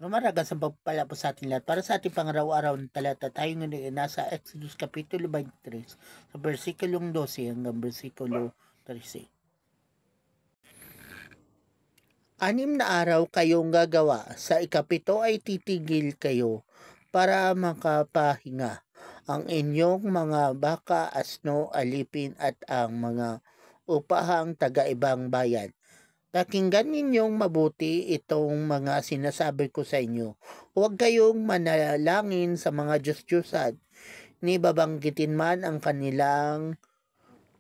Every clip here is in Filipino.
Mamaragan sa pagpala po sa ating lahat. Para sa ating pangaraw-araw na talata, tayo ngayon ay nasa Exodus Kapitulo 23, sa versikulong 12 hanggang versikulo 13. 6 na araw kayong gagawa, sa ikapito ay titigil kayo para makapahinga ang inyong mga baka, asno, alipin at ang mga upahang taga-ibang bayan. Pakinggan ninyong mabuti itong mga sinasabi ko sa inyo. Huwag kayong manalangin sa mga Diyos-Diyosan, ni babanggitin man ang kanilang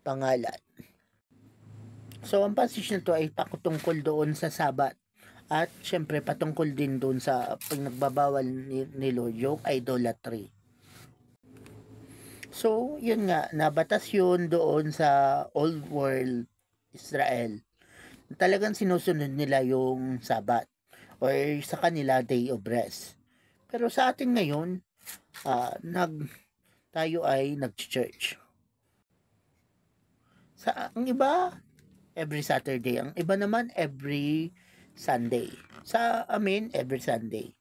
pangalan. So, ang passage na to ay patungkol doon sa Sabat. At syempre patungkol din doon sa pagnagbabawal ni Lord, yung idolatry. So, yun nga, nabatas yun doon sa Old World Israel. Talagang sinusunod nila yung Sabat or sa kanila Day of Rest. Pero sa atin ngayon, tayo ay nag-church. Ang iba, every Saturday. Ang iba naman, every Sunday. Sa amin, every Sunday.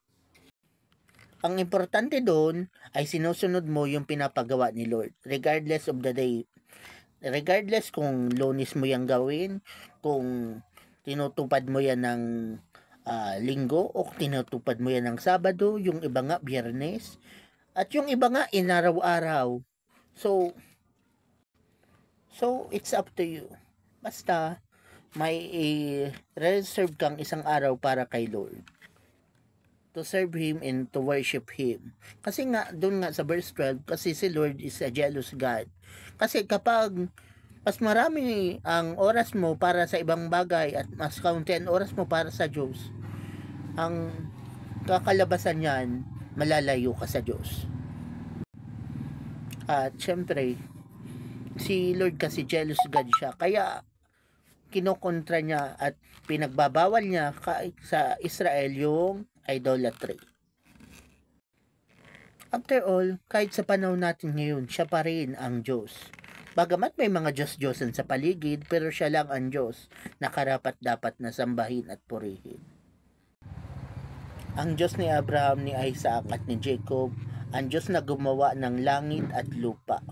Ang importante doon ay sinusunod mo yung pinapagawa ni Lord. Regardless of the day. Regardless kung Lunes mo yung gawin, kung tinutupad mo yan ng linggo o tinutupad mo yan ng Sabado, yung iba nga Biyernes, at yung iba nga inaraw-araw. So it's up to you. Basta may reserve kang isang araw para kay Lord, to serve Him and to worship Him. Kasi nga, doon nga sa verse 12, kasi si Lord is a jealous God. Kasi kapag mas marami ang oras mo para sa ibang bagay at mas kaunti ang oras mo para sa Diyos, ang kakalabasan niyan, malalayo ka sa Diyos. At syempre, si Lord kasi jealous God siya. Kaya kinokontra niya at pinagbabawal niya sa Israel yung idolatry. After all, kahit sa panahon natin ngayon, siya pa rin ang Diyos. Bagamat may mga Diyos-Diyosan sa paligid, pero siya lang ang Diyos na karapat-dapat na sambahin at purihin. Ang Diyos ni Abraham, ni Isaac at ni Jacob, ang Diyos na gumawa ng langit at lupa.